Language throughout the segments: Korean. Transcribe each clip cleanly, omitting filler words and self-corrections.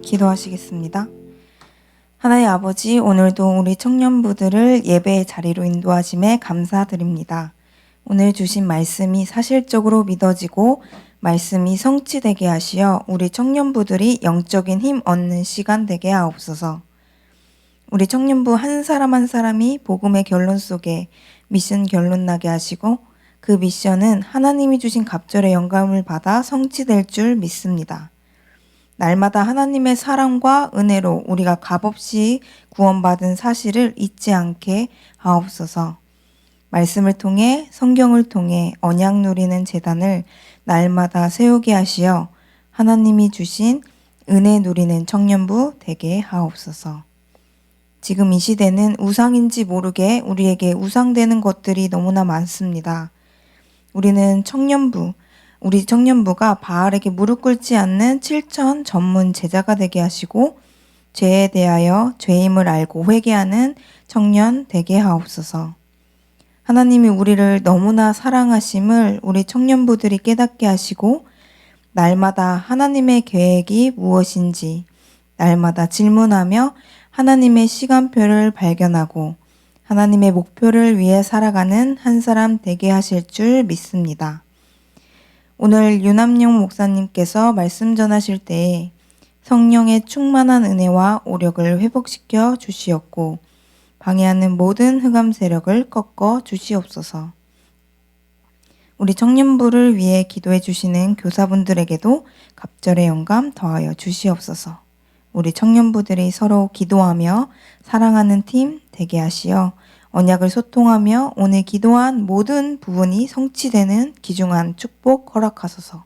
기도하시겠습니다. 하나님 아버지, 오늘도 우리 청년부들을 예배의 자리로 인도하심에 감사드립니다. 오늘 주신 말씀이 사실적으로 믿어지고 말씀이 성취되게 하시어 우리 청년부들이 영적인 힘 얻는 시간 되게 하옵소서. 우리 청년부 한 사람 한 사람이 복음의 결론 속에 미션 결론 나게 하시고 그 미션은 하나님이 주신 갑절의 영감을 받아 성취될 줄 믿습니다. 날마다 하나님의 사랑과 은혜로 우리가 값없이 구원받은 사실을 잊지 않게 하옵소서. 말씀을 통해 성경을 통해 언약 누리는 제단을 날마다 세우게 하시어 하나님이 주신 은혜 누리는 청년부 되게 하옵소서. 지금 이 시대는 우상인지 모르게 우리에게 우상되는 것들이 너무나 많습니다. 우리는 우리 청년부가 바알에게 무릎 꿇지 않는 7천 전문 제자가 되게 하시고 죄에 대하여 죄임을 알고 회개하는 청년 되게 하옵소서. 하나님이 우리를 너무나 사랑하심을 우리 청년부들이 깨닫게 하시고 날마다 하나님의 계획이 무엇인지 날마다 질문하며 하나님의 시간표를 발견하고 하나님의 목표를 위해 살아가는 한 사람 되게 하실 줄 믿습니다. 오늘 유남용 목사님께서 말씀 전하실 때에 성령의 충만한 은혜와 오력을 회복시켜 주시었고 방해하는 모든 흑암 세력을 꺾어 주시옵소서. 우리 청년부를 위해 기도해 주시는 교사분들에게도 갑절의 영감 더하여 주시옵소서. 우리 청년부들이 서로 기도하며 사랑하는 팀 되게 하시어 언약을 소통하며 오늘 기도한 모든 부분이 성취되는 귀중한 축복 허락하소서.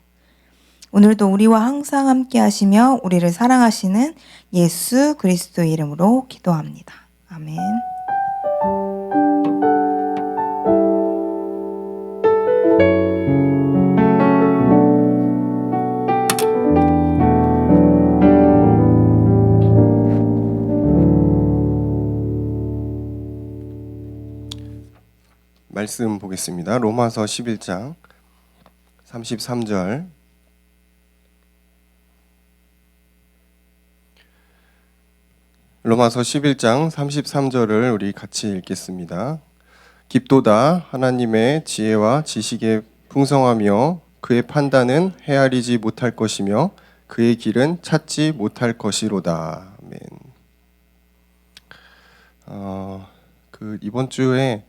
오늘도 우리와 항상 함께 하시며 우리를 사랑하시는 예수 그리스도 이름으로 기도합니다. 아멘. 말씀 보겠습니다. 로마서 11장 33절. 로마서 11장 33절을 우리 같이 읽겠습니다. 깊도다 하나님의 지혜와 지식에 풍성하며 그의 판단은 헤아리지 못할 것이며 그의 길은 찾지 못할 것이로다. 아멘. 이번 주에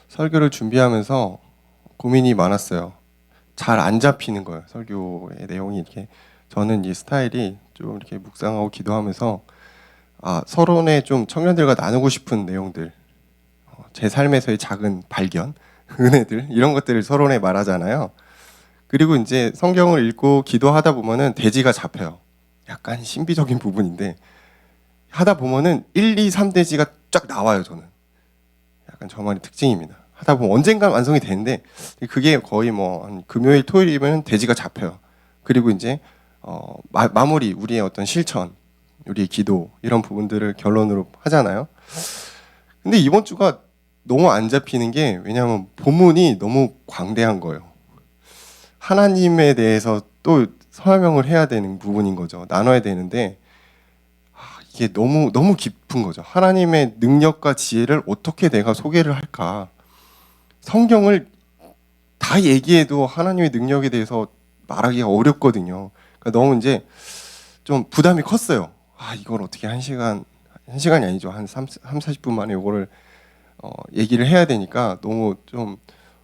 설교를 준비하면서 고민이 많았어요. 잘 안 잡히는 거예요. 설교의 내용이 이렇게. 저는 이 스타일이 좀 이렇게 묵상하고 기도하면서 서론에 좀 청년들과 나누고 싶은 내용들, 제 삶에서의 작은 발견, 은혜들 이런 것들을 서론에 말하잖아요. 그리고 이제 성경을 읽고 기도하다 보면은 대지가 잡혀요. 약간 신비적인 부분인데 하다 보면은 1, 2, 3대지가 쫙 나와요. 저는 약간 저만의 특징입니다. 하다 보면 언젠가 완성이 되는데 그게 거의 한 금요일 토요일이면 대지가 잡혀요. 그리고 이제 마무리, 우리의 어떤 실천, 우리의 기도 이런 부분들을 결론으로 하잖아요. 근데 이번 주가 너무 안 잡히는 게 왜냐하면 본문이 너무 광대한 거예요. 하나님에 대해서 또 설명을 해야 되는 부분인 거죠. 나눠야 되는데 이게 너무 깊은 거죠. 하나님의 능력과 지혜를 어떻게 내가 소개를 할까? 성경을 다 얘기해도 하나님의 능력에 대해서 말하기가 어렵거든요. 그러니까 너무 이제 좀 부담이 컸어요. 이걸 어떻게 한 시간이 아니죠. 한 40분 만에 이거를 얘기를 해야 되니까 너무 좀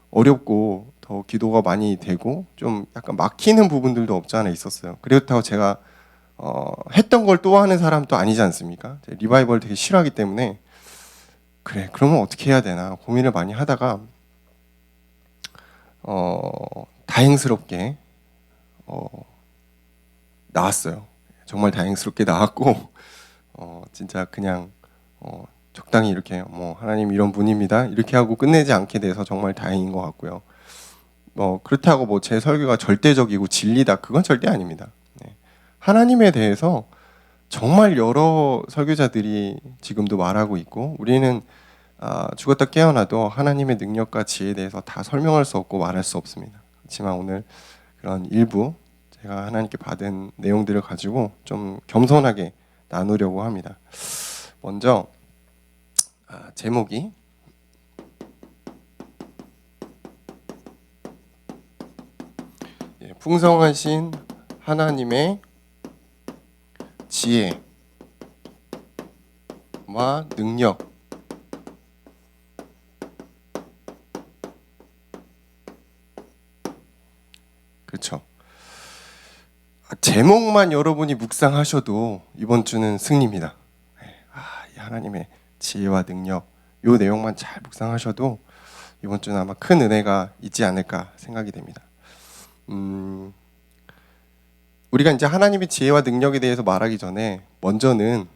어렵고 더 기도가 많이 되고 좀 약간 막히는 부분들도 없지 않아 있었어요. 그렇다고 제가 했던 걸 또 하는 사람도 아니지 않습니까? 리바이벌 되게 싫어하기 때문에 그러면 어떻게 해야 되나 고민을 많이 하다가 다행스럽게 나왔어요. 정말 다행스럽게 나왔고 진짜 그냥 적당히 이렇게 하나님 이런 분입니다 이렇게 하고 끝내지 않게 돼서 정말 다행인 것 같고요. 그렇다고 제 설교가 절대적이고 진리다 그건 절대 아닙니다. 하나님에 대해서 정말 여러 설교자들이 지금도 말하고 있고 우리는 죽었다 깨어나도 하나님의 능력과 지혜에 대해서 다 설명할 수 없고 말할 수 없습니다. 그렇지만 오늘 그런 일부 제가 하나님께 받은 내용들을 가지고 좀 겸손하게 나누려고 합니다. 먼저 제목이 풍성하신 하나님의 지혜와 능력. 그렇죠. 제목만 여러분이 묵상하셔도 이번 주는 승리입니다. 이 하나님의 지혜와 능력, 이 내용만 잘 묵상하셔도 이번 주는 아마 큰 은혜가 있지 않을까 생각이 됩니다. 우리가 이제 하나님의 지혜와 능력에 대해서 말하기 전에 먼저는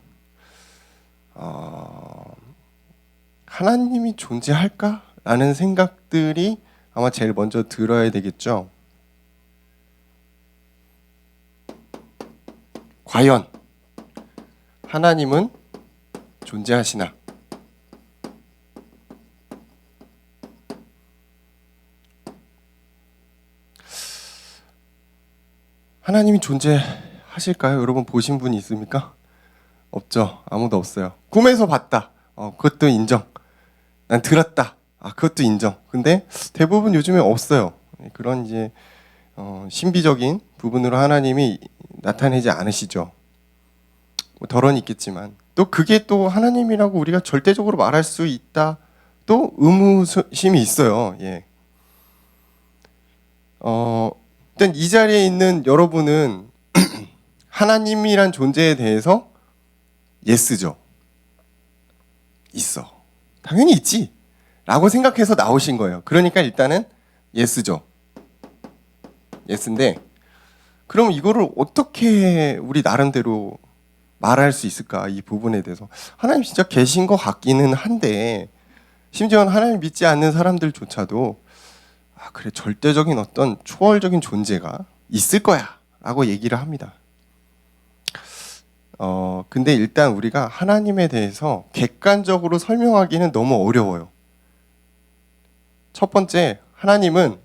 하나님이 존재할까라는 생각들이 아마 제일 먼저 들어야 되겠죠. 과연 하나님은 존재하시나? 하나님이 존재하실까요? 여러분 보신 분이 있습니까? 없죠. 아무도 없어요. 꿈에서 봤다. 그것도 인정. 난 들었다. 그것도 인정. 근데 대부분 요즘에 없어요. 그런 이제 신비적인 부분으로 하나님이 나타내지 않으시죠. 덜어는 있겠지만 또 그게 또 하나님이라고 우리가 절대적으로 말할 수 있다. 또 의무심이 있어요. 예. 일단 이 자리에 있는 여러분은 하나님이란 존재에 대해서 예스죠. 있어. 당연히 있지. 라고 생각해서 나오신 거예요. 그러니까 일단은 예스죠. 예스인데 그럼 이거를 어떻게 우리 나름대로 말할 수 있을까? 이 부분에 대해서 하나님 진짜 계신 것 같기는 한데 심지어 하나님 믿지 않는 사람들조차도 그래 절대적인 어떤 초월적인 존재가 있을 거야 라고 얘기를 합니다. 근데 일단 우리가 하나님에 대해서 객관적으로 설명하기는 너무 어려워요. 첫 번째, 하나님은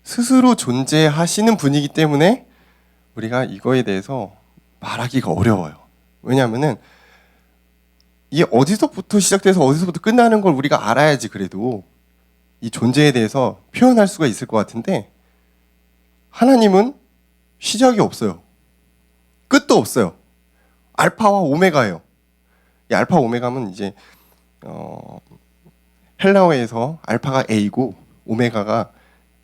스스로 존재하시는 분이기 때문에 우리가 이거에 대해서 말하기가 어려워요. 왜냐하면은 이게 어디서부터 시작돼서 어디서부터 끝나는 걸 우리가 알아야지 그래도 이 존재에 대해서 표현할 수가 있을 것 같은데 하나님은 시작이 없어요. 끝도 없어요. 알파와 오메가예요. 이 알파 오메가면 이제 헬라어에서 알파가 A고 오메가가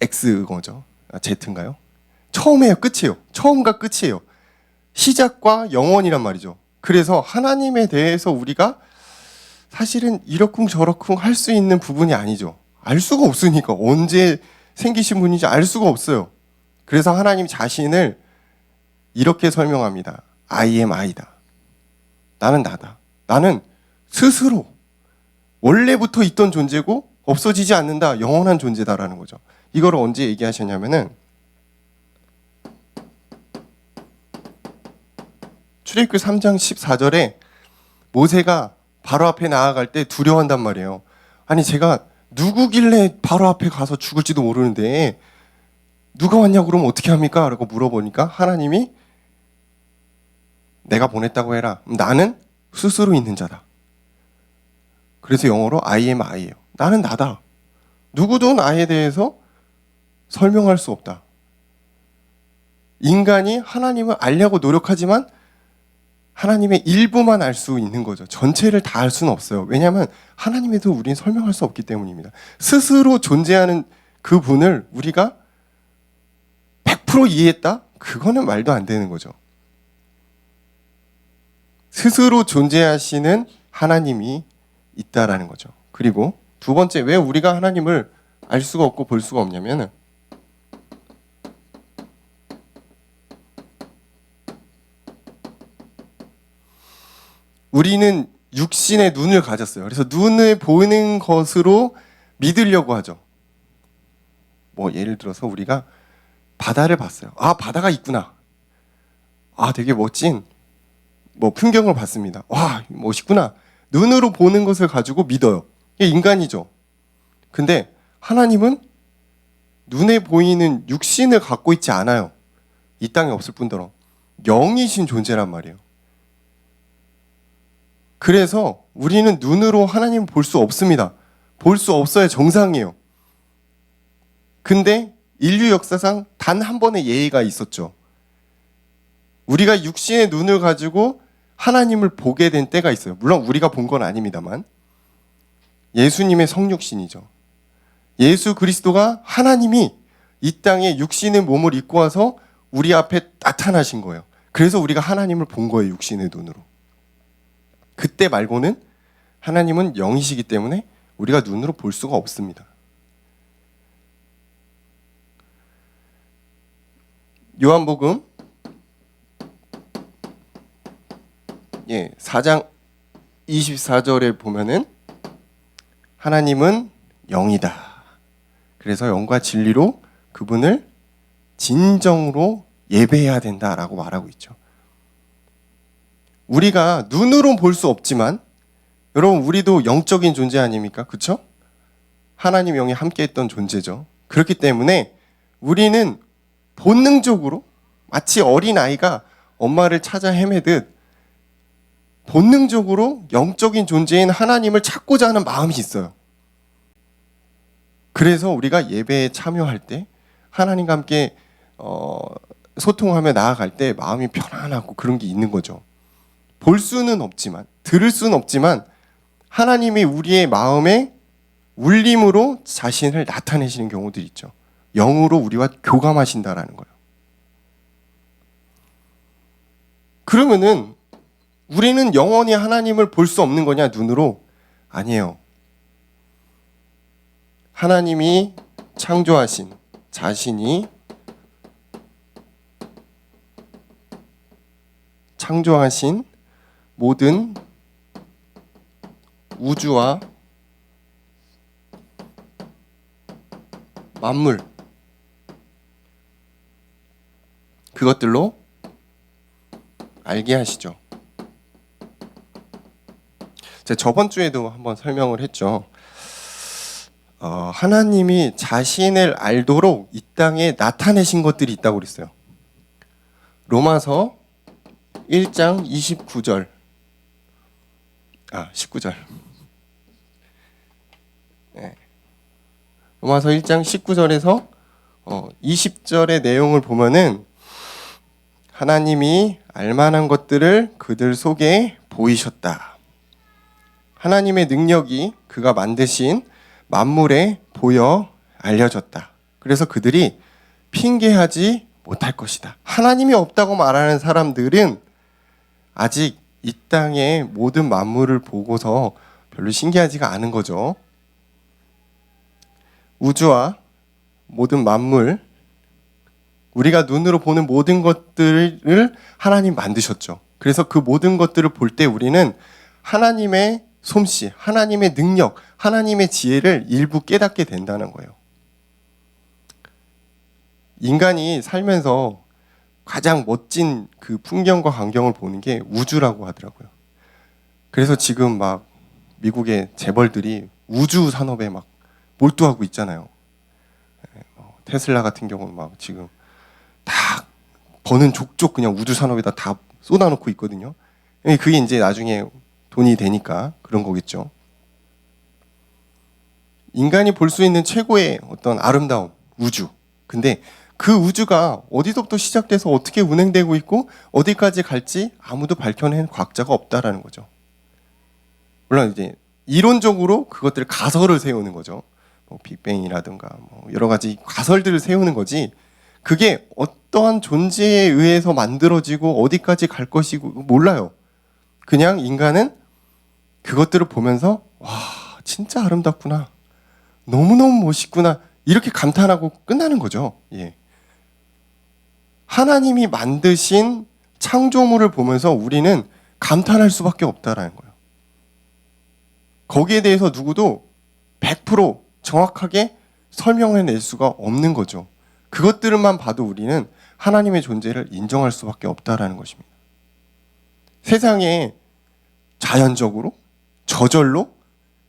X 거죠. Z인가요? 처음이에요, 끝이에요. 처음과 끝이에요. 시작과 영원이란 말이죠. 그래서 하나님에 대해서 우리가 사실은 이러쿵 저러쿵 할 수 있는 부분이 아니죠. 알 수가 없으니까 언제 생기신 분인지 알 수가 없어요. 그래서 하나님 자신을 이렇게 설명합니다. I am I다. 나는 나다. 나는 스스로 원래부터 있던 존재고 없어지지 않는다. 영원한 존재다라는 거죠. 이걸 언제 얘기하셨냐면은 출애굽기 3장 14절에 모세가 바로 앞에 나아갈 때 두려워한단 말이에요. 아니 제가 누구길래 바로 앞에 가서 죽을지도 모르는데 누가 왔냐고 그러면 어떻게 합니까? 라고 물어보니까 하나님이 내가 보냈다고 해라. 나는 스스로 있는 자다. 그래서 영어로 I am I예요. 나는 나다. 누구도 나에 대해서 설명할 수 없다. 인간이 하나님을 알려고 노력하지만 하나님의 일부만 알 수 있는 거죠. 전체를 다 알 수는 없어요. 왜냐하면 하나님에 대해서 우리는 설명할 수 없기 때문입니다. 스스로 존재하는 그 분을 우리가 100% 이해했다? 그거는 말도 안 되는 거죠. 스스로 존재하시는 하나님이 있다라는 거죠. 그리고 두 번째, 왜 우리가 하나님을 알 수가 없고 볼 수가 없냐면은 우리는 육신의 눈을 가졌어요. 그래서 눈을 보이는 것으로 믿으려고 하죠. 뭐 예를 들어서 우리가 바다를 봤어요. 바다가 있구나. 되게 멋진 뭐 풍경을 봤습니다. 와, 멋있구나. 눈으로 보는 것을 가지고 믿어요. 이게 인간이죠. 근데 하나님은 눈에 보이는 육신을 갖고 있지 않아요. 이 땅에 없을 뿐더러 영이신 존재란 말이에요. 그래서 우리는 눈으로 하나님을 볼 수 없습니다. 볼 수 없어야 정상이에요. 근데 인류 역사상 단 한 번의 예의가 있었죠. 우리가 육신의 눈을 가지고 하나님을 보게 된 때가 있어요. 물론 우리가 본 건 아닙니다만 예수님의 성육신이죠. 예수 그리스도가 하나님이 이 땅에 육신의 몸을 입고 와서 우리 앞에 나타나신 거예요. 그래서 우리가 하나님을 본 거예요. 육신의 눈으로. 그때 말고는 하나님은 영이시기 때문에 우리가 눈으로 볼 수가 없습니다. 요한복음 4장 24절에 보면은 하나님은 영이다. 그래서 영과 진리로 그분을 진정으로 예배해야 된다라고 말하고 있죠. 우리가 눈으로 볼 수 없지만 여러분 우리도 영적인 존재 아닙니까? 그렇죠? 하나님 영이 함께했던 존재죠. 그렇기 때문에 우리는 본능적으로 마치 어린아이가 엄마를 찾아 헤매듯 본능적으로 영적인 존재인 하나님을 찾고자 하는 마음이 있어요. 그래서 우리가 예배에 참여할 때 하나님과 함께 소통하며 나아갈 때 마음이 편안하고 그런 게 있는 거죠. 볼 수는 없지만, 들을 수는 없지만 하나님이 우리의 마음에 울림으로 자신을 나타내시는 경우들이 있죠. 영으로 우리와 교감하신다라는 거예요. 그러면은 우리는 영원히 하나님을 볼 수 없는 거냐, 눈으로? 아니에요. 하나님이 창조하신 자신이 창조하신 모든 우주와 만물 그것들로 알게 하시죠. 제가 저번 주에도 한번 설명을 했죠. 하나님이 자신을 알도록 이 땅에 나타내신 것들이 있다고 그랬어요. 로마서 1장 19절 19절 로마서 1장 19절에서 20절의 내용을 보면은 하나님이 알만한 것들을 그들 속에 보이셨다. 하나님의 능력이 그가 만드신 만물에 보여 알려졌다. 그래서 그들이 핑계하지 못할 것이다. 하나님이 없다고 말하는 사람들은 아직 이 땅의 모든 만물을 보고서 별로 신기하지가 않은 거죠. 우주와 모든 만물, 우리가 눈으로 보는 모든 것들을 하나님 만드셨죠. 그래서 그 모든 것들을 볼 때 우리는 하나님의 솜씨, 하나님의 능력, 하나님의 지혜를 일부 깨닫게 된다는 거예요. 인간이 살면서 가장 멋진 그 풍경과 광경을 보는 게 우주라고 하더라고요. 그래서 지금 막 미국의 재벌들이 우주 산업에 막 몰두하고 있잖아요. 테슬라 같은 경우는 막 지금 다 버는 족족 그냥 우주 산업에다 다 쏟아놓고 있거든요. 그게 이제 나중에 돈이 되니까 그런 거겠죠. 인간이 볼 수 있는 최고의 어떤 아름다움, 우주. 근데 그 우주가 어디서부터 시작돼서 어떻게 운행되고 있고 어디까지 갈지 아무도 밝혀낸 과학자가 없다라는 거죠. 물론 이제 이론적으로 그것들 가설을 세우는 거죠. 뭐 빅뱅이라든가 뭐 여러 가지 가설들을 세우는 거지. 그게 어떠한 존재에 의해서 만들어지고 어디까지 갈 것이고 몰라요. 그냥 인간은 그것들을 보면서 와, 진짜 아름답구나. 너무너무 멋있구나. 이렇게 감탄하고 끝나는 거죠. 예. 하나님이 만드신 창조물을 보면서 우리는 감탄할 수밖에 없다라는 거예요. 거기에 대해서 누구도 100% 정확하게 설명해낼 수가 없는 거죠. 그것들만 봐도 우리는 하나님의 존재를 인정할 수밖에 없다라는 것입니다. 세상에 자연적으로 저절로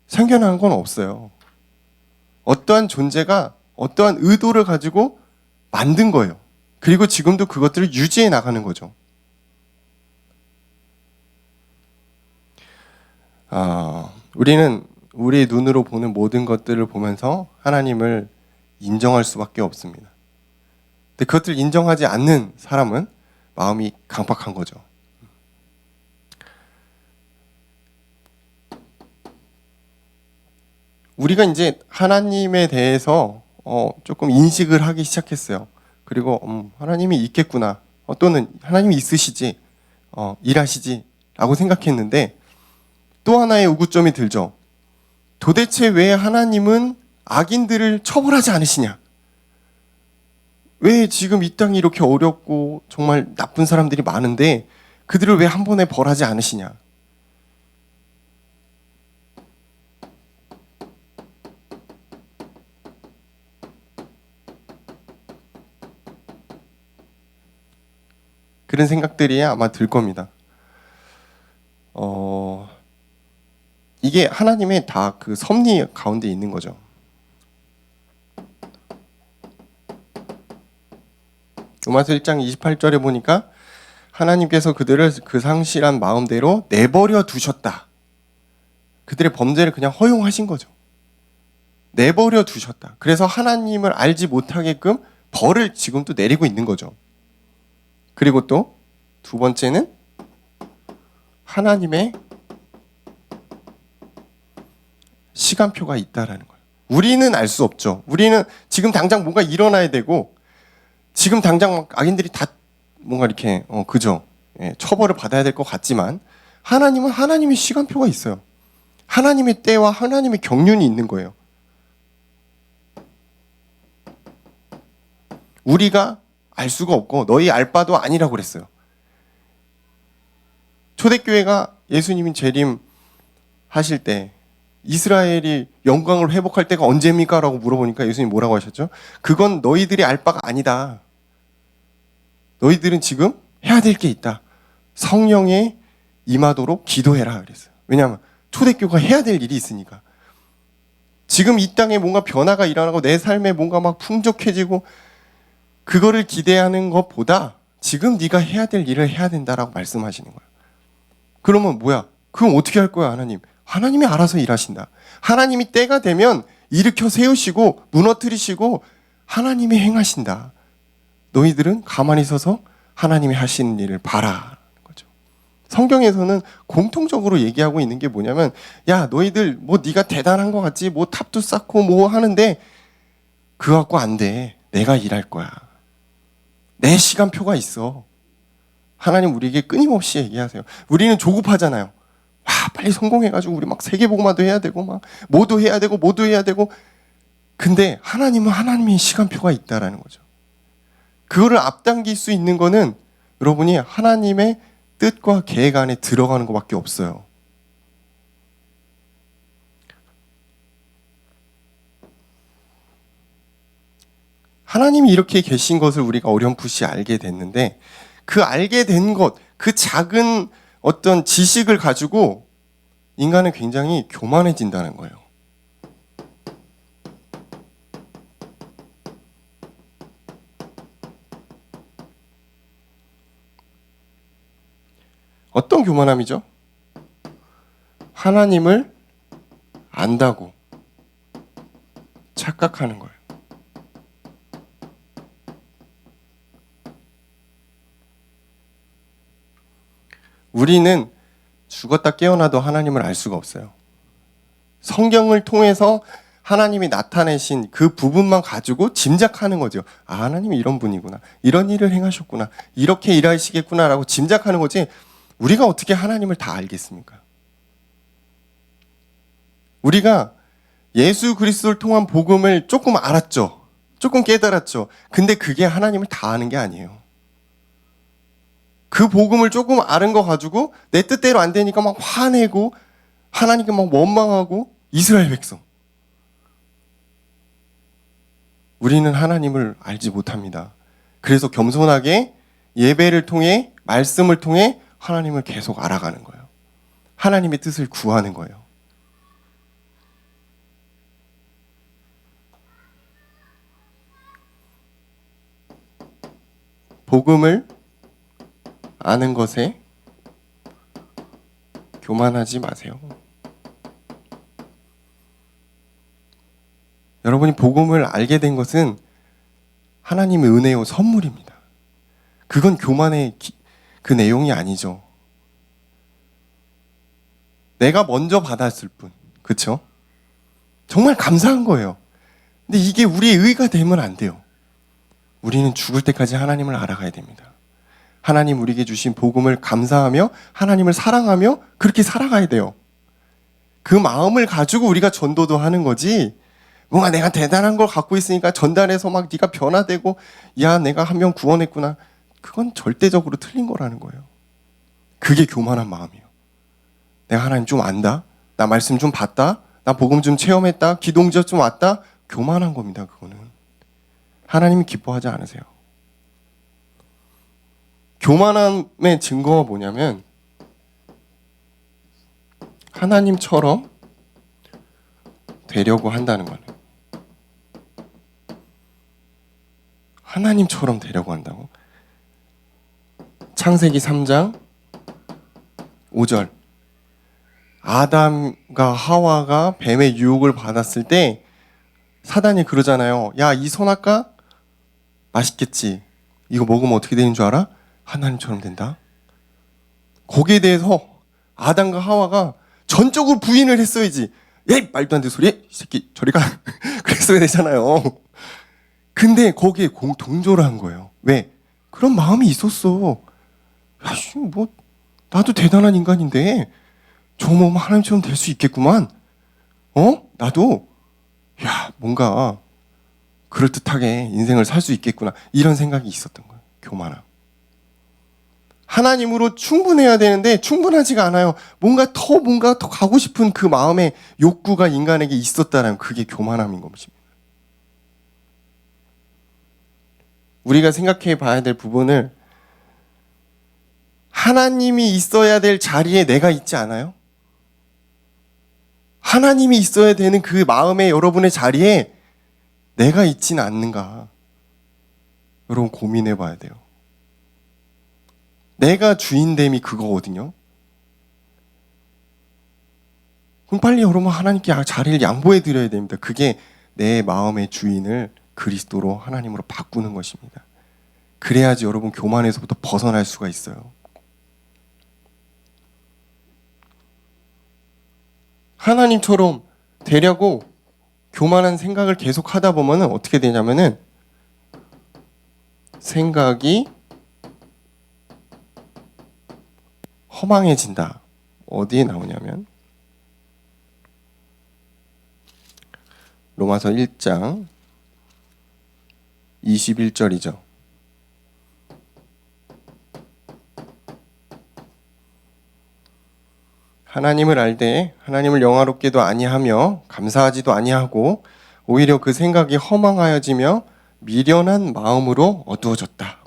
생겨난 건 없어요. 어떠한 존재가 어떠한 의도를 가지고 만든 거예요. 그리고 지금도 그것들을 유지해 나가는 거죠. 우리는 우리의 눈으로 보는 모든 것들을 보면서 하나님을 인정할 수밖에 없습니다. 근데 그것들을 인정하지 않는 사람은 마음이 강팍한 거죠. 우리가 이제 하나님에 대해서 조금 인식을 하기 시작했어요. 그리고 하나님이 있겠구나, 또는 하나님이 있으시지, 일하시지 라고 생각했는데, 또 하나의 우구점이 들죠. 도대체 왜 하나님은 악인들을 처벌하지 않으시냐? 왜 지금 이 땅이 이렇게 어렵고 정말 나쁜 사람들이 많은데 그들을 왜 한 번에 벌하지 않으시냐? 그런 생각들이 아마 들 겁니다. 이게 하나님의 다 그 섭리 가운데 있는 거죠. 로마서 1장 28절에 보니까 하나님께서 그들을 그 상실한 마음대로 내버려 두셨다. 그들의 범죄를 그냥 허용하신 거죠. 내버려 두셨다. 그래서 하나님을 알지 못하게끔 벌을 지금도 내리고 있는 거죠. 그리고 또 두 번째는 하나님의 시간표가 있다라는 거예요. 우리는 알 수 없죠. 우리는 지금 당장 뭔가 일어나야 되고, 지금 당장 악인들이 다 뭔가 이렇게 그죠? 처벌을 받아야 될 것 같지만, 하나님은 하나님의 시간표가 있어요. 하나님의 때와 하나님의 경륜이 있는 거예요. 우리가 알 수가 없고 너희 알 바도 아니라고 그랬어요. 초대교회가 예수님이 재림하실 때 이스라엘이 영광을 회복할 때가 언제입니까? 라고 물어보니까 예수님이 뭐라고 하셨죠? 그건 너희들이 알 바가 아니다. 너희들은 지금 해야 될 게 있다. 성령에 임하도록 기도해라 그랬어요. 왜냐하면 초대교회가 해야 될 일이 있으니까. 지금 이 땅에 뭔가 변화가 일어나고 내 삶에 뭔가 막 풍족해지고 그거를 기대하는 것보다 지금 네가 해야 될 일을 해야 된다라고 말씀하시는 거예요. 그러면 뭐야? 그럼 어떻게 할 거야, 하나님? 하나님이 알아서 일하신다. 하나님이 때가 되면 일으켜 세우시고 무너뜨리시고 하나님이 행하신다. 너희들은 가만히 서서 하나님이 하시는 일을 봐라. 거죠. 성경에서는 공통적으로 얘기하고 있는 게 뭐냐면, 야, 너희들 뭐 네가 대단한 것 같지? 뭐 탑도 쌓고 뭐 하는데 그거 갖고 안 돼. 내가 일할 거야. 내 시간표가 있어. 하나님 우리에게 끊임없이 얘기하세요. 우리는 조급하잖아요. 와, 빨리 성공해가지고 우리 막 세계복음화도 해야 되고 막 뭐도 해야 되고 뭐도 해야 되고. 근데 하나님은 하나님의 시간표가 있다라는 거죠. 그거를 앞당길 수 있는 거는 여러분이 하나님의 뜻과 계획 안에 들어가는 것밖에 없어요. 하나님이 이렇게 계신 것을 우리가 어렴풋이 알게 됐는데, 그 알게 된 것, 그 작은 어떤 지식을 가지고 인간은 굉장히 교만해진다는 거예요. 어떤 교만함이죠? 하나님을 안다고 착각하는 거예요. 우리는 죽었다 깨어나도 하나님을 알 수가 없어요. 성경을 통해서 하나님이 나타내신 그 부분만 가지고 짐작하는 거죠. 아, 하나님이 이런 분이구나. 이런 일을 행하셨구나. 이렇게 일하시겠구나라고 짐작하는 거지, 우리가 어떻게 하나님을 다 알겠습니까? 우리가 예수 그리스도를 통한 복음을 조금 알았죠. 조금 깨달았죠. 근데 그게 하나님을 다 아는 게 아니에요. 그 복음을 조금 아는 거 가지고 내 뜻대로 안 되니까 막 화내고 하나님께 막 원망하고. 이스라엘 백성, 우리는 하나님을 알지 못합니다. 그래서 겸손하게 예배를 통해, 말씀을 통해 하나님을 계속 알아가는 거예요. 하나님의 뜻을 구하는 거예요. 복음을 아는 것에 교만하지 마세요. 여러분이 복음을 알게 된 것은 하나님의 은혜요 선물입니다. 그건 교만의 그 내용이 아니죠. 내가 먼저 받았을 뿐. 그렇죠? 정말 감사한 거예요. 근데 이게 우리의 의가 되면 안 돼요. 우리는 죽을 때까지 하나님을 알아가야 됩니다. 하나님 우리에게 주신 복음을 감사하며 하나님을 사랑하며 그렇게 살아가야 돼요. 그 마음을 가지고 우리가 전도도 하는 거지, 뭔가 내가 대단한 걸 갖고 있으니까 전달해서 막 네가 변화되고 야 내가 한 명 구원했구나, 그건 절대적으로 틀린 거라는 거예요. 그게 교만한 마음이에요. 내가 하나님 좀 안다, 나 말씀 좀 봤다, 나 복음 좀 체험했다, 기도응답 좀 왔다, 교만한 겁니다. 그거는 하나님이 기뻐하지 않으세요. 교만함의 증거가 뭐냐면 하나님처럼 되려고 한다는 거예요. 하나님처럼 되려고 한다고. 창세기 3장 5절, 아담과 하와가 뱀의 유혹을 받았을 때 사단이 그러잖아요. 야, 이 선악과 맛있겠지, 이거 먹으면 어떻게 되는 줄 알아? 하나님처럼 된다. 거기에 대해서 아담과 하와가 전적으로 부인을 했어야지. 에이, 말도 안 되는 소리, 이 새끼 저리 가. 그랬어야 되잖아요. 근데 거기에 동조를 한 거예요. 왜? 그런 마음이 있었어. 야, 뭐 나도 대단한 인간인데 저 몸은 하나님처럼 될 수 있겠구만. 나도 야, 뭔가 그럴듯하게 인생을 살 수 있겠구나, 이런 생각이 있었던 거예요. 교만함. 하나님으로 충분해야 되는데 충분하지가 않아요. 뭔가 더 가고 싶은 그 마음의 욕구가 인간에게 있었다는, 그게 교만함인 것입니다. 우리가 생각해 봐야 될 부분을, 하나님이 있어야 될 자리에 내가 있지 않아요? 하나님이 있어야 되는 그 마음의 여러분의 자리에 내가 있지는 않는가? 여러분 고민해 봐야 돼요. 내가 주인됨이 그거거든요. 그럼 빨리 여러분 하나님께 자리를 양보해 드려야 됩니다. 그게 내 마음의 주인을 그리스도로, 하나님으로 바꾸는 것입니다. 그래야지 여러분 교만에서부터 벗어날 수가 있어요. 하나님처럼 되려고 교만한 생각을 계속 하다 보면 어떻게 되냐면은 생각이 허망해진다. 어디에 나오냐면 로마서 1장 21절이죠. 하나님을 알되 하나님을 영화롭게도 아니하며 감사하지도 아니하고 오히려 그 생각이 허망하여지며 미련한 마음으로 어두워졌다.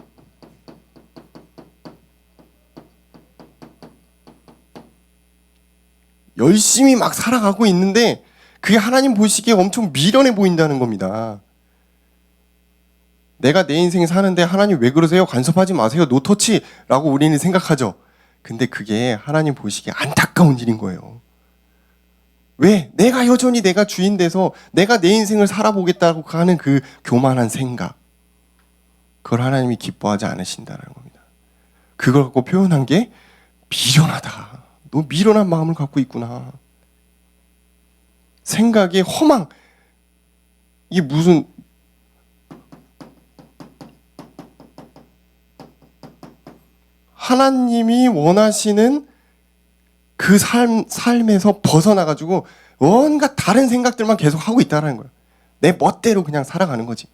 열심히 막 살아가고 있는데 그게 하나님 보시기에 엄청 미련해 보인다는 겁니다. 내가 내 인생 사는데 하나님 왜 그러세요? 간섭하지 마세요. 노터치라고 우리는 생각하죠. 근데 그게 하나님 보시기에 안타까운 일인 거예요. 왜? 내가 여전히 내가 주인 돼서 내가 내 인생을 살아보겠다고 하는 그 교만한 생각, 그걸 하나님이 기뻐하지 않으신다는 겁니다. 그걸 갖고 표현한 게 미련하다. 너 미련한 마음을 갖고 있구나. 생각의 허망. 이게 무슨 하나님이 원하시는 그 삶에서 벗어나가지고 온갖 다른 생각들만 계속 하고 있다는 거예요. 내 멋대로 그냥 살아가는 거지.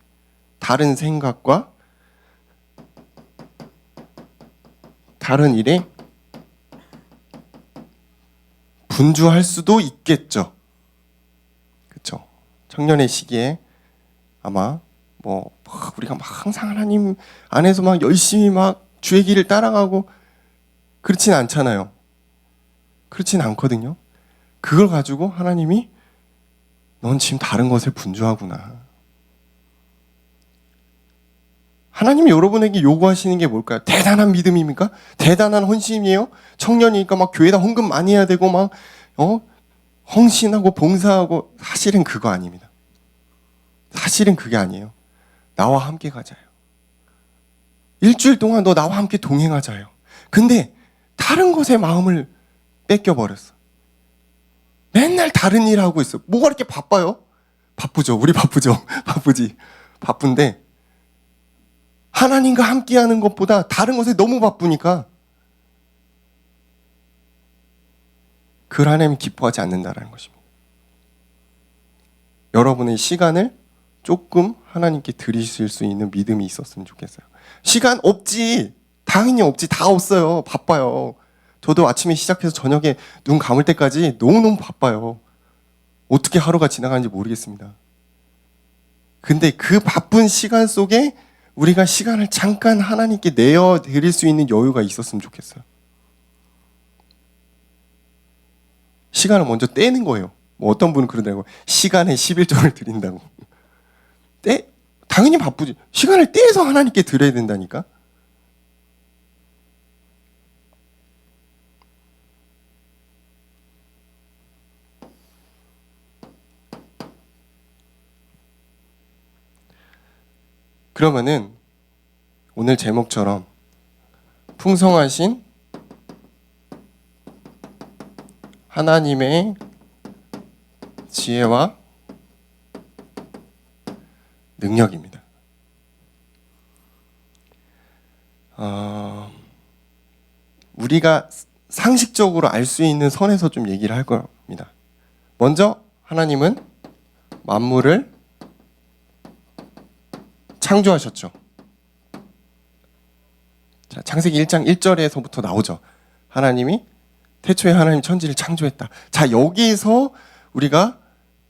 다른 생각과 다른 일에 분주할 수도 있겠죠. 그렇죠. 청년의 시기에 아마 우리가 막 항상 하나님 안에서 막 열심히 막 주의 길을 따라가고 그렇진 않잖아요. 그렇진 않거든요. 그걸 가지고 하나님이 넌 지금 다른 것에 분주하구나. 하나님이 여러분에게 요구하시는 게 뭘까요? 대단한 믿음입니까? 대단한 헌신이에요? 청년이니까 막 교회다 헌금 많이 해야 되고 막 헌신하고 봉사하고. 사실은 그거 아닙니다. 사실은 그게 아니에요. 나와 함께 가자요. 일주일 동안 너 나와 함께 동행하자요. 근데 다른 것에 마음을 뺏겨버렸어. 맨날 다른 일 하고 있어. 뭐가 이렇게 바빠요? 바쁘죠. 우리 바쁘죠. 바쁘지. 바쁜데 하나님과 함께하는 것보다 다른 것에 너무 바쁘니까 그 하나님이 기뻐하지 않는다라는 것입니다. 여러분의 시간을 조금 하나님께 드리실 수 있는 믿음이 있었으면 좋겠어요. 시간 없지. 당연히 없지. 다 없어요. 바빠요. 저도 아침에 시작해서 저녁에 눈 감을 때까지 너무너무 바빠요. 어떻게 하루가 지나가는지 모르겠습니다. 근데 그 바쁜 시간 속에 우리가 시간을 잠깐 하나님께 내어드릴 수 있는 여유가 있었으면 좋겠어요. 시간을 먼저 떼는 거예요. 뭐 어떤 분은 그러더라고요. 시간에 11조를 드린다고. 당연히 바쁘지. 시간을 떼서 하나님께 드려야 된다니까. 그러면은 오늘 제목처럼 풍성하신 하나님의 지혜와 능력입니다. 우리가 상식적으로 알 수 있는 선에서 좀 얘기를 할 겁니다. 먼저 하나님은 만물을 창조하셨죠. 자, 창세기 1장 1절에서부터 나오죠. 하나님이 태초에 하나님 천지를 창조했다. 자, 여기서 우리가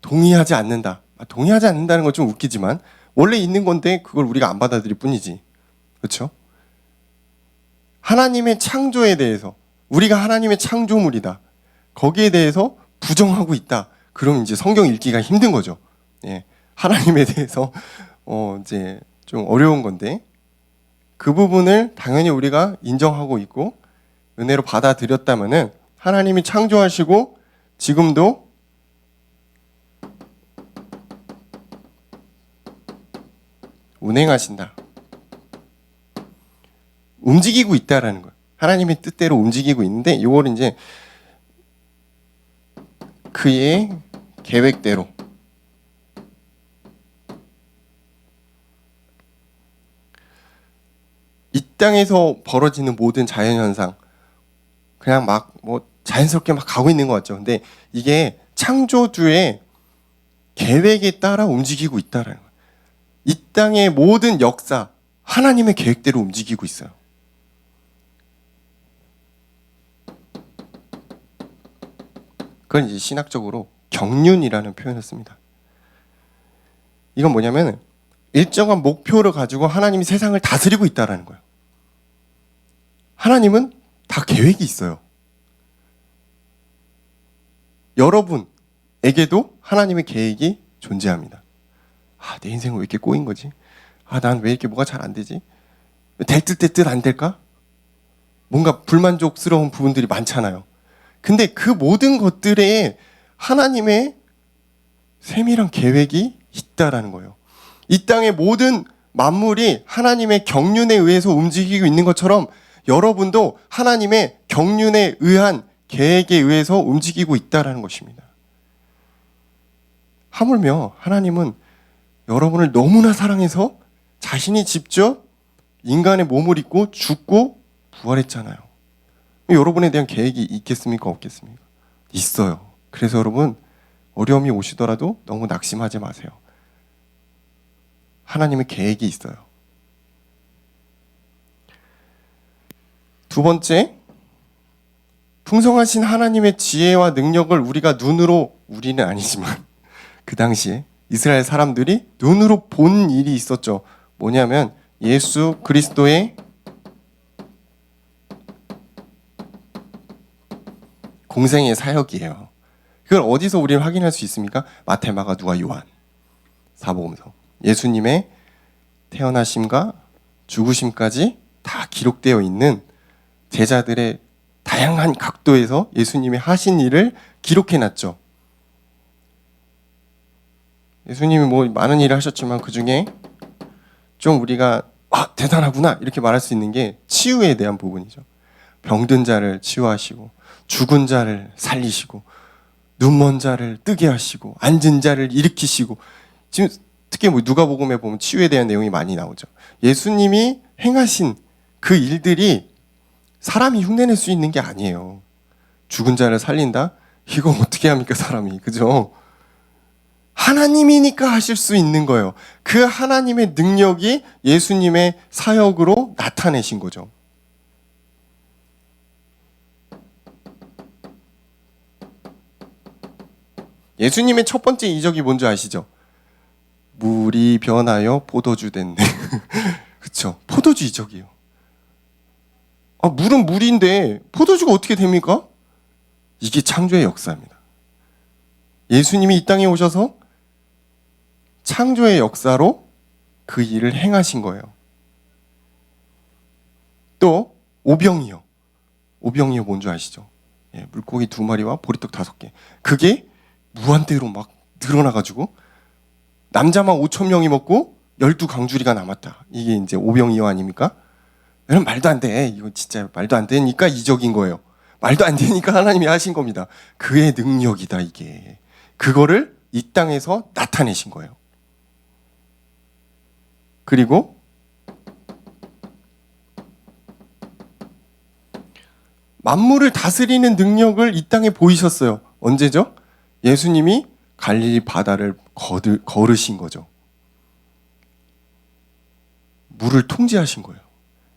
동의하지 않는다. 동의하지 않는다는 건 좀 웃기지만 원래 있는 건데 그걸 우리가 안 받아들일 뿐이지. 그렇죠? 하나님의 창조에 대해서 우리가 하나님의 창조물이다. 거기에 대해서 부정하고 있다. 그럼 이제 성경 읽기가 힘든 거죠. 예. 하나님에 대해서 이제 좀 어려운 건데 그 부분을 당연히 우리가 인정하고 있고 은혜로 받아들였다면은 하나님이 창조하시고 지금도 운행하신다. 움직이고 있다라는 거예요. 하나님의 뜻대로 움직이고 있는데 이걸 이제 그의 계획대로 이 땅에서 벌어지는 모든 자연현상 그냥 막 뭐 자연스럽게 막 가고 있는 것 같죠. 근데 이게 창조주의 계획에 따라 움직이고 있다라는 거예요. 이 땅의 모든 역사 하나님의 계획대로 움직이고 있어요. 그건 이제 신학적으로 경륜이라는 표현을 씁니다. 이건 뭐냐면 일정한 목표를 가지고 하나님이 세상을 다스리고 있다라는 거예요. 하나님은 다 계획이 있어요. 여러분에게도 하나님의 계획이 존재합니다. 내 인생은 왜 이렇게 꼬인 거지? 난 왜 이렇게 뭐가 잘 안 되지? 될 듯 될 듯 안 될까? 뭔가 불만족스러운 부분들이 많잖아요. 근데 그 모든 것들에 하나님의 세밀한 계획이 있다라는 거예요. 이 땅의 모든 만물이 하나님의 경륜에 의해서 움직이고 있는 것처럼 여러분도 하나님의 경륜에 의한 계획에 의해서 움직이고 있다라는 것입니다. 하물며 하나님은 여러분을 너무나 사랑해서 자신이 직접 인간의 몸을 입고 죽고 부활했잖아요. 여러분에 대한 계획이 있겠습니까? 없겠습니까? 있어요. 그래서 여러분 어려움이 오시더라도 너무 낙심하지 마세요. 하나님의 계획이 있어요. 두 번째, 풍성하신 하나님의 지혜와 능력을 우리가 눈으로, 우리는 아니지만 그 당시에 이스라엘 사람들이 눈으로 본 일이 있었죠. 뭐냐면 예수 그리스도의 공생의 사역이에요. 그걸 어디서 우리는 확인할 수 있습니까? 마태, 마가, 누가, 요한 사복음서. 예수님의 태어나심과 죽으심까지 다 기록되어 있는 제자들의 다양한 각도에서 예수님이 하신 일을 기록해놨죠. 예수님이 뭐 많은 일을 하셨지만 그 중에 좀 우리가 대단하구나 이렇게 말할 수 있는 게 치유에 대한 부분이죠. 병든 자를 치유하시고 죽은 자를 살리시고 눈먼 자를 뜨게 하시고 앉은 자를 일으키시고, 지금 특히 뭐 누가복음에 보면 치유에 대한 내용이 많이 나오죠. 예수님이 행하신 그 일들이 사람이 흉내낼 수 있는 게 아니에요. 죽은 자를 살린다? 이거 어떻게 합니까 사람이, 그죠? 하나님이니까 하실 수 있는 거예요. 그 하나님의 능력이 예수님의 사역으로 나타내신 거죠. 예수님의 첫 번째 이적이 뭔지 아시죠? 물이 변하여 포도주 됐네. 그렇죠? 포도주 이적이에요. 물은 물인데 포도주가 어떻게 됩니까? 이게 창조의 역사입니다. 예수님이 이 땅에 오셔서 창조의 역사로 그 일을 행하신 거예요. 또 오병이어. 오병이어 뭔지 아시죠? 물고기 2마리와 보리떡 5개. 그게 무한대로 막 늘어나가지고 남자만 5,000명이 먹고 12강주리가 남았다. 이게 이제 오병이어 아닙니까? 여러분 말도 안 돼. 이거 진짜 말도 안 되니까 이적인 거예요. 말도 안 되니까 하나님이 하신 겁니다. 그의 능력이다 이게. 그거를 이 땅에서 나타내신 거예요. 그리고 만물을 다스리는 능력을 이 땅에 보이셨어요. 언제죠? 예수님이 갈릴리 바다를 걸으신 거죠. 물을 통제하신 거예요.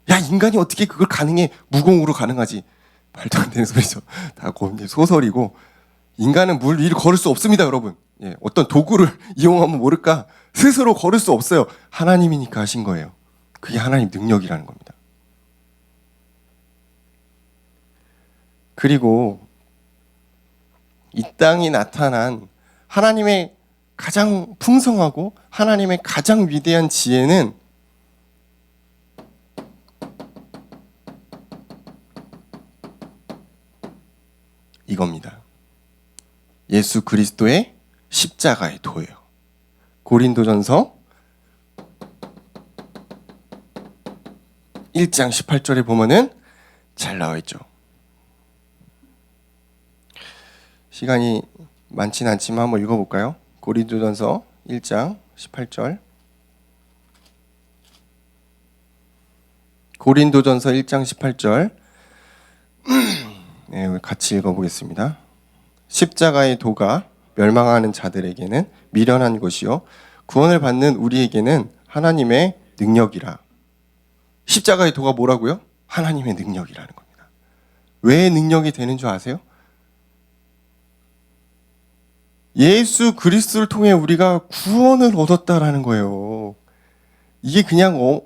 야, 인간이 어떻게 그걸 가능해? 무공으로 가능하지? 말도 안 되는 소리죠. 다 소설이고, 인간은 물 위를 걸을 수 없습니다, 여러분. 어떤 도구를 이용하면 모를까? 스스로 걸을 수 없어요. 하나님이니까 하신 거예요. 그게 하나님 능력이라는 겁니다. 그리고 이 땅이 나타난 하나님의 가장 풍성하고 하나님의 가장 위대한 지혜는 이겁니다. 예수 그리스도의 십자가의 도예요. 고린도전서 1장 18절에 보면은 잘 나와 있죠. 시간이 많진 않지만 한번 읽어볼까요? 고린도전서 1장 18절. 고린도전서 1장 18절. 네, 같이 읽어보겠습니다. 십자가의 도가 멸망하는 자들에게는 미련한 것이요 구원을 받는 우리에게는 하나님의 능력이라. 십자가의 도가 뭐라고요? 하나님의 능력이라는 겁니다. 왜 능력이 되는 줄 아세요? 예수 그리스도를 통해 우리가 구원을 얻었다라는 거예요. 이게 그냥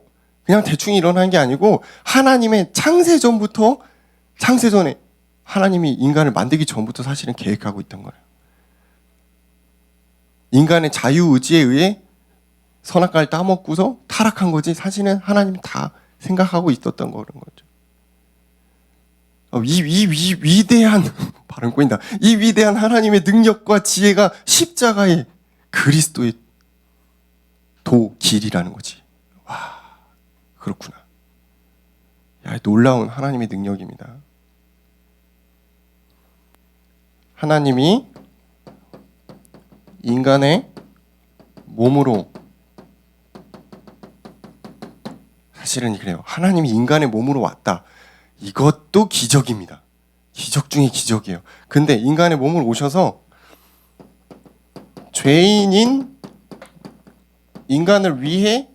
대충 일어난 게 아니고 하나님의 창세전에 하나님이 인간을 만들기 전부터 사실은 계획하고 있던 거예요. 인간의 자유의지에 의해 선악과를 따먹고서 타락한 거지 사실은 하나님이 다 생각하고 있었던 거는 거죠. 위대한 발음 꼬인다. 이 위대한 하나님의 능력과 지혜가 십자가의 그리스도의 길이라는 거지. 와, 그렇구나. 야, 놀라운 하나님의 능력입니다. 하나님이 인간의 몸으로, 사실은 그래요. 하나님이 인간의 몸으로 왔다. 이것도 기적입니다. 기적 중에 기적이에요. 근데 인간의 몸으로 오셔서 죄인인 인간을 위해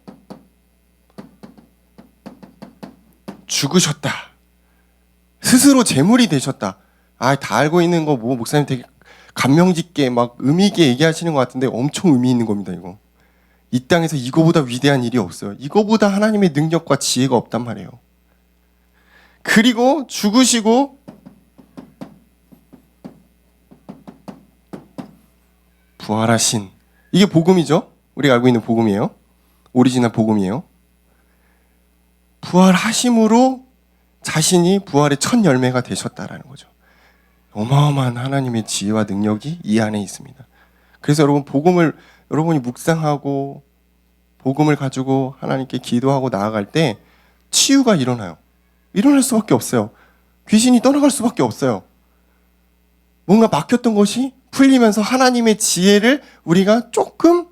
죽으셨다. 스스로 제물이 되셨다. 다 알고 있는 거 목사님 되게 감명 깊게 막 의미 있게 얘기하시는 것 같은데 엄청 의미 있는 겁니다, 이거. 이 땅에서 이거보다 위대한 일이 없어요. 이거보다 하나님의 능력과 지혜가 없단 말이에요. 그리고 죽으시고 부활하신, 이게 복음이죠. 우리가 알고 있는 복음이에요. 오리지널 복음이에요. 부활하심으로 자신이 부활의 첫 열매가 되셨다라는 거죠. 어마어마한 하나님의 지혜와 능력이 이 안에 있습니다. 그래서 여러분 복음을 여러분이 묵상하고 복음을 가지고 하나님께 기도하고 나아갈 때 치유가 일어나요. 일어날 수밖에 없어요. 귀신이 떠나갈 수밖에 없어요. 뭔가 막혔던 것이 풀리면서 하나님의 지혜를 우리가 조금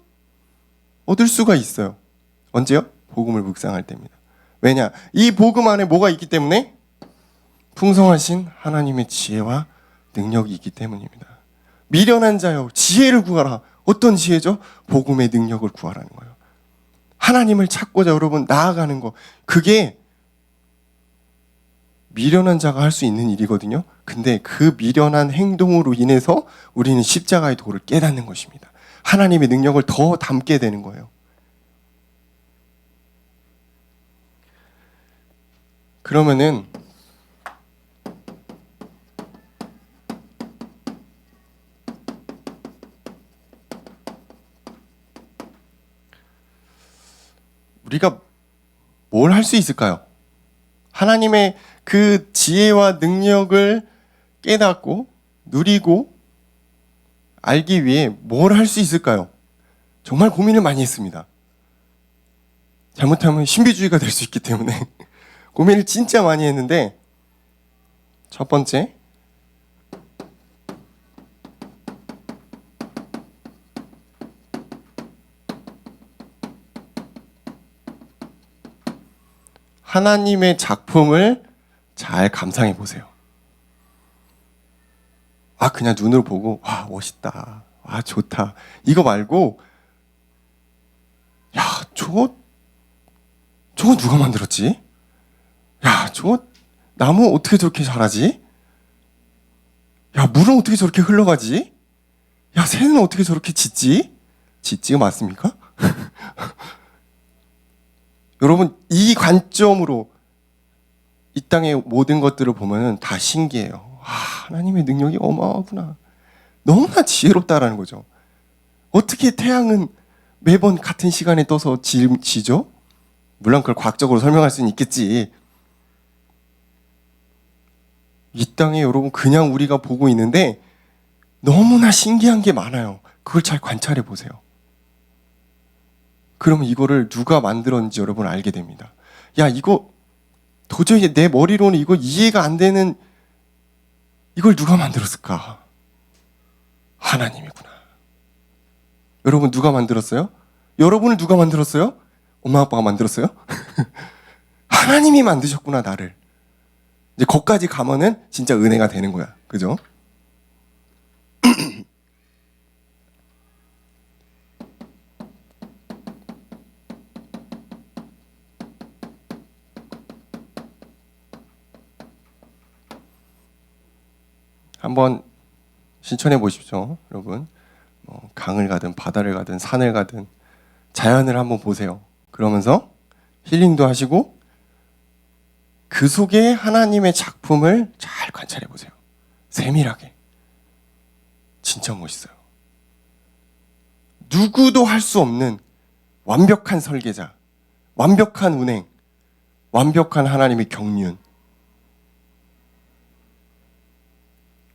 얻을 수가 있어요. 언제요? 복음을 묵상할 때입니다. 왜냐? 이 복음 안에 뭐가 있기 때문에? 풍성하신 하나님의 지혜와 능력이 있기 때문입니다. 미련한 자여 지혜를 구하라. 어떤 지혜죠? 복음의 능력을 구하라는 거예요. 하나님을 찾고자 여러분 나아가는 거, 그게 미련한 자가 할 수 있는 일이거든요. 근데 그 미련한 행동으로 인해서 우리는 십자가의 도를 깨닫는 것입니다. 하나님의 능력을 더 담게 되는 거예요. 그러면은 우리가 뭘 할 수 있을까요? 하나님의 그 지혜와 능력을 깨닫고 누리고 알기 위해 뭘 할 수 있을까요? 정말 고민을 많이 했습니다. 잘못하면 신비주의가 될 수 있기 때문에 고민을 진짜 많이 했는데, 첫 번째, 하나님의 작품을 잘 감상해 보세요. 그냥 눈으로 보고 와 멋있다, 와 좋다 이거 말고, 야 저거 누가 만들었지? 야 저거 나무 어떻게 저렇게 자라지? 야 물은 어떻게 저렇게 흘러가지? 야 새는 어떻게 저렇게 짖지? 짖지가 맞습니까? 여러분 이 관점으로 이 땅의 모든 것들을 보면 다 신기해요. 하나님의 능력이 어마어마하구나. 너무나 지혜롭다라는 거죠. 어떻게 태양은 매번 같은 시간에 떠서 지죠? 물론 그걸 과학적으로 설명할 수는 있겠지. 이 땅에 여러분 그냥 우리가 보고 있는데 너무나 신기한 게 많아요. 그걸 잘 관찰해 보세요. 그러면 이거를 누가 만들었는지 여러분 알게 됩니다. 야 이거 도저히 내 머리로는 이거 이해가 안 되는, 이걸 누가 만들었을까? 하나님이구나. 여러분 누가 만들었어요? 여러분을 누가 만들었어요? 엄마 아빠가 만들었어요? 하나님이 만드셨구나 나를. 이제 거기까지 가면은 진짜 은혜가 되는 거야. 그죠? 한번 실천해 보십시오, 여러분. 강을 가든 바다를 가든 산을 가든 자연을 한번 보세요. 그러면서 힐링도 하시고 그 속에 하나님의 작품을 잘 관찰해 보세요. 세밀하게. 진짜 멋있어요. 누구도 할 수 없는 완벽한 설계자, 완벽한 운행, 완벽한 하나님의 경륜.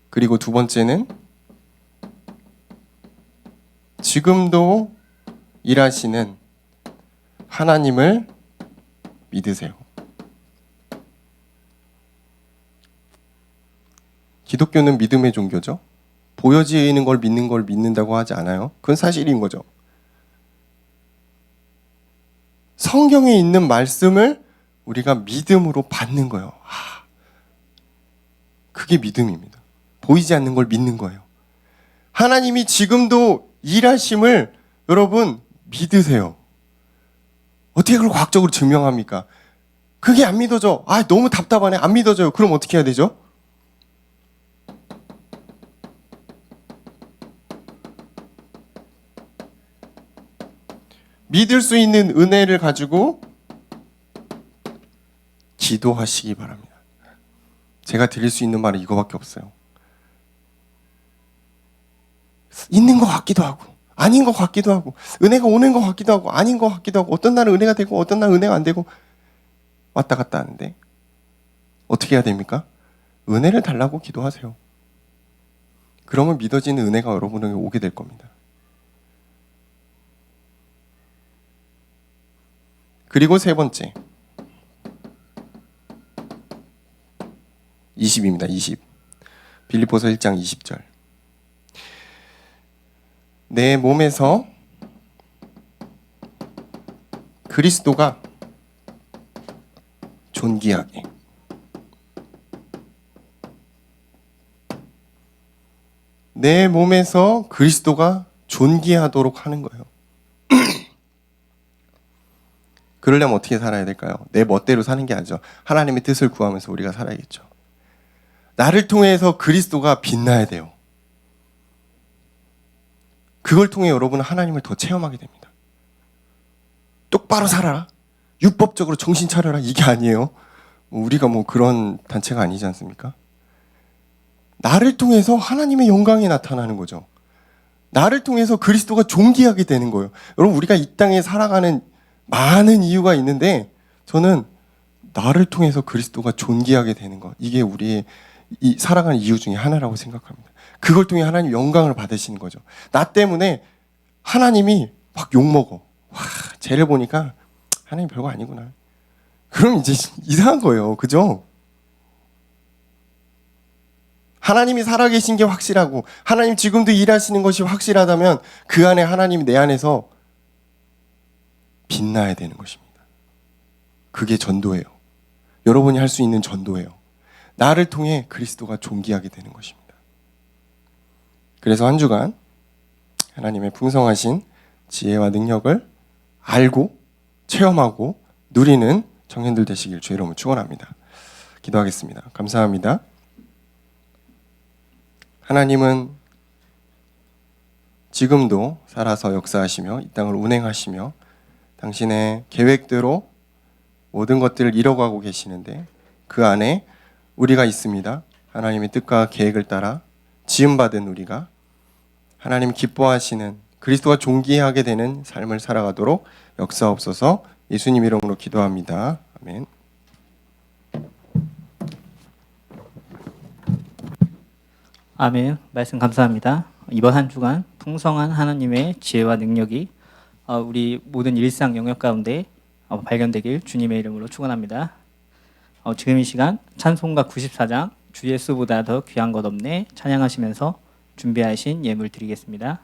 그리고 두 번째는 지금도 일하시는 하나님을 믿으세요. 기독교는 믿음의 종교죠. 보여지는 걸 믿는 걸 믿는다고 하지 않아요. 그건 사실인 거죠. 성경에 있는 말씀을 우리가 믿음으로 받는 거예요. 그게 믿음입니다. 보이지 않는 걸 믿는 거예요. 하나님이 지금도 일하심을 여러분 믿으세요. 어떻게 그걸 과학적으로 증명합니까? 그게 안 믿어져. 너무 답답하네. 안 믿어져요. 그럼 어떻게 해야 되죠? 믿을 수 있는 은혜를 가지고 기도하시기 바랍니다. 제가 드릴 수 있는 말은 이거밖에 없어요. 있는 것 같기도 하고 아닌 것 같기도 하고 은혜가 오는 것 같기도 하고 아닌 것 같기도 하고 어떤 날은 은혜가 되고 어떤 날은 은혜가 안 되고 왔다 갔다 하는데 어떻게 해야 됩니까? 은혜를 달라고 기도하세요. 그러면 믿어지는 은혜가 여러분에게 오게 될 겁니다. 그리고 세 번째 20입니다. 20. 빌립보서 1장 20절. 내 몸에서 그리스도가 존귀하게 내 몸에서 그리스도가 존귀하도록 하는 거예요. 그러려면 어떻게 살아야 될까요? 내 멋대로 사는 게 아니죠. 하나님의 뜻을 구하면서 우리가 살아야겠죠. 나를 통해서 그리스도가 빛나야 돼요. 그걸 통해 여러분은 하나님을 더 체험하게 됩니다. 똑바로 살아라. 율법적으로 정신 차려라. 이게 아니에요. 우리가 뭐 그런 단체가 아니지 않습니까? 나를 통해서 하나님의 영광이 나타나는 거죠. 나를 통해서 그리스도가 존귀하게 되는 거예요. 여러분, 우리가 이 땅에 살아가는 많은 이유가 있는데 저는 나를 통해서 그리스도가 존귀하게 되는 것, 이게 우리의 이 살아가는 이유 중에 하나라고 생각합니다. 그걸 통해 하나님 영광을 받으시는 거죠. 나 때문에 하나님이 막 욕먹어. 와, 쟤를 보니까 하나님 별거 아니구나. 그럼 이제 이상한 거예요. 그죠? 하나님이 살아계신 게 확실하고 하나님 지금도 일하시는 것이 확실하다면 그 안에 하나님이 내 안에서 빛나야 되는 것입니다. 그게 전도예요. 여러분이 할 수 있는 전도예요. 나를 통해 그리스도가 존귀하게 되는 것입니다. 그래서 한 주간 하나님의 풍성하신 지혜와 능력을 알고 체험하고 누리는 청년들 되시길 주의 이름으로 축원합니다. 기도하겠습니다. 감사합니다. 하나님은 지금도 살아서 역사하시며 이 땅을 운행하시며 당신의 계획대로 모든 것들을 이뤄가고 계시는데 그 안에 우리가 있습니다. 하나님의 뜻과 계획을 따라 지음받은 우리가 하나님 기뻐하시는 그리스도가 존귀하게 되는 삶을 살아가도록 역사옵소서. 예수님 이름으로 기도합니다. 아멘. 아멘. 말씀 감사합니다. 이번 한 주간 풍성한 하나님의 지혜와 능력이 우리 모든 일상 영역 가운데 발견되길 주님의 이름으로 축원합니다. 지금 이 시간 찬송가 94장 주 예수보다 더 귀한 것 없네 찬양하시면서 준비하신 예물 드리겠습니다.